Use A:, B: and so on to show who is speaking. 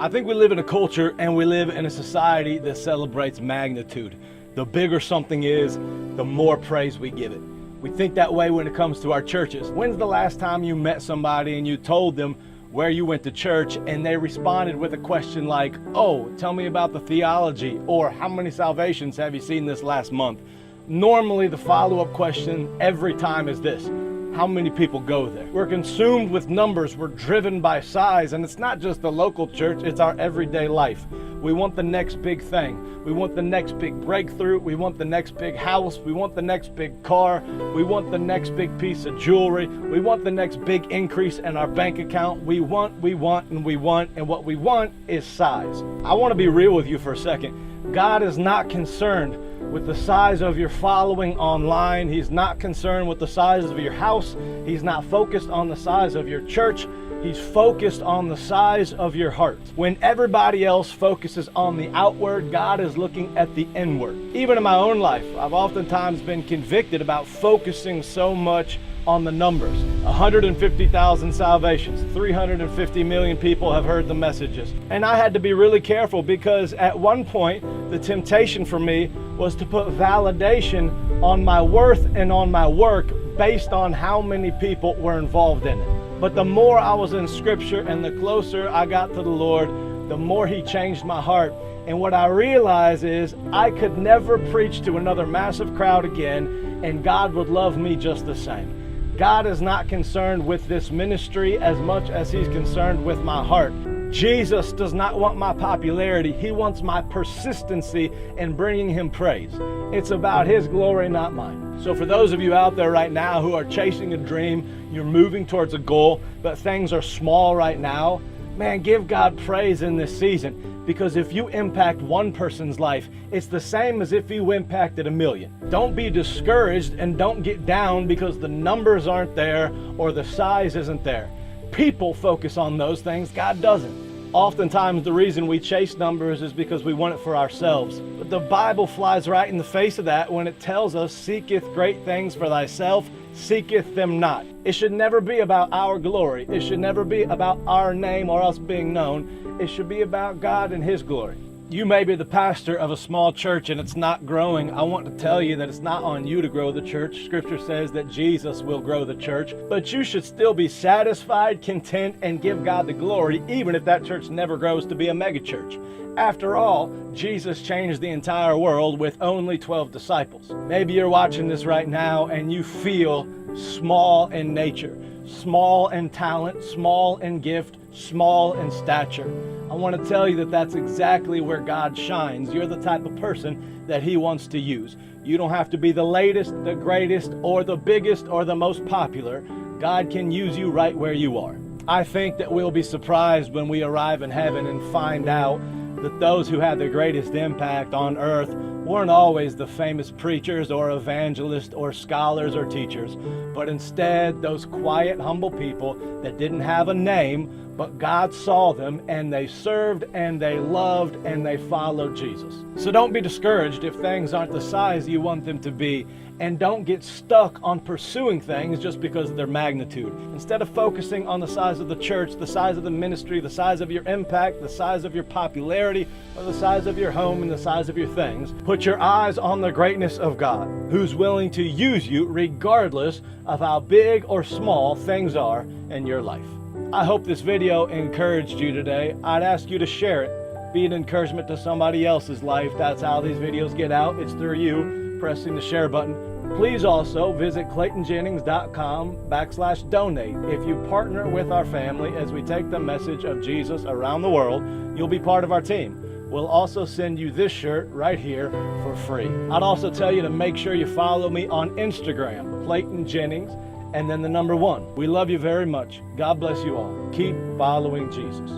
A: I think we live in a culture and we live in a society that celebrates magnitude. The bigger something is, the more praise we give it. We think that way when it comes to our churches. When's the last time you met somebody and you told them where you went to church and they responded with a question like, "Oh, tell me about the theology," or "How many salvations have you seen this last month?" Normally the follow-up question every time is this: how many people go there? We're consumed with numbers, we're driven by size, and it's not just the local church, it's our everyday life. We want the next big thing. We want the next big breakthrough. We want the next big house. We want the next big car. We want the next big piece of jewelry. We want the next big increase in our bank account. We want, and what we want is size. I want to be real with you for a second. God is not concerned with the size of your following online. He's not concerned with the size of your house. He's not focused on the size of your church. He's focused on the size of your heart. When everybody else focuses on the outward, God is looking at the inward. Even in my own life, I've oftentimes been convicted about focusing so much on the numbers. 150,000 salvations, 350 million people have heard the messages. And I had to be really careful because at one point, the temptation for me was to put validation on my worth and on my work based on how many people were involved in it. But the more I was in Scripture and the closer I got to the Lord, the more He changed my heart. And what I realized is I could never preach to another massive crowd again, and God would love me just the same. God is not concerned with this ministry as much as He's concerned with my heart. Jesus does not want my popularity. He wants my persistency in bringing Him praise. It's about His glory, not mine. So for those of you out there right now who are chasing a dream, you're moving towards a goal, but things are small right now, man, give God praise in this season. Because if you impact one person's life, it's the same as if you impacted 1 million. Don't be discouraged and don't get down because the numbers aren't there or the size isn't there. People focus on those things, God doesn't. Oftentimes the reason we chase numbers is because we want it for ourselves. But the Bible flies right in the face of that when it tells us, "Seeketh great things for thyself, seeketh them not." It should never be about our glory. It should never be about our name or us being known. It should be about God and His glory. You may be the pastor of a small church and it's not growing. I want to tell you that it's not on you to grow the church. Scripture says that Jesus will grow the church, but you should still be satisfied, content, and give God the glory, even if that church never grows to be a mega church. After all, Jesus changed the entire world with only 12 disciples. Maybe you're watching this right now and you feel small in nature, small in talent, small in gift, small in stature. I want to tell you that that's exactly where God shines. You're the type of person that He wants to use. You don't have to be the latest, the greatest, or the biggest, or the most popular. God can use you right where you are. I think that we'll be surprised when we arrive in heaven and find out that those who had the greatest impact on earth weren't always the famous preachers or evangelists or scholars or teachers, but instead those quiet, humble people that didn't have a name, but God saw them and they served and they loved and they followed Jesus. So don't be discouraged if things aren't the size you want them to be, and don't get stuck on pursuing things just because of their magnitude. Instead of focusing on the size of the church, the size of the ministry, the size of your impact, the size of your popularity, or the size of your home and the size of your things, put your eyes on the greatness of God, who's willing to use you regardless of how big or small things are in your life. I hope this video encouraged you today. I'd ask you to share it. Be an encouragement to somebody else's life. That's how these videos get out. It's through you pressing the share button. Please also visit claytonjennings.com/donate. If you partner with our family as we take the message of Jesus around the world, you'll be part of our team. We'll also send you this shirt right here for free. I'd also tell you to make sure you follow me on Instagram, Clayton Jennings, and then the number 1. We love you very much. God bless you all. Keep following Jesus.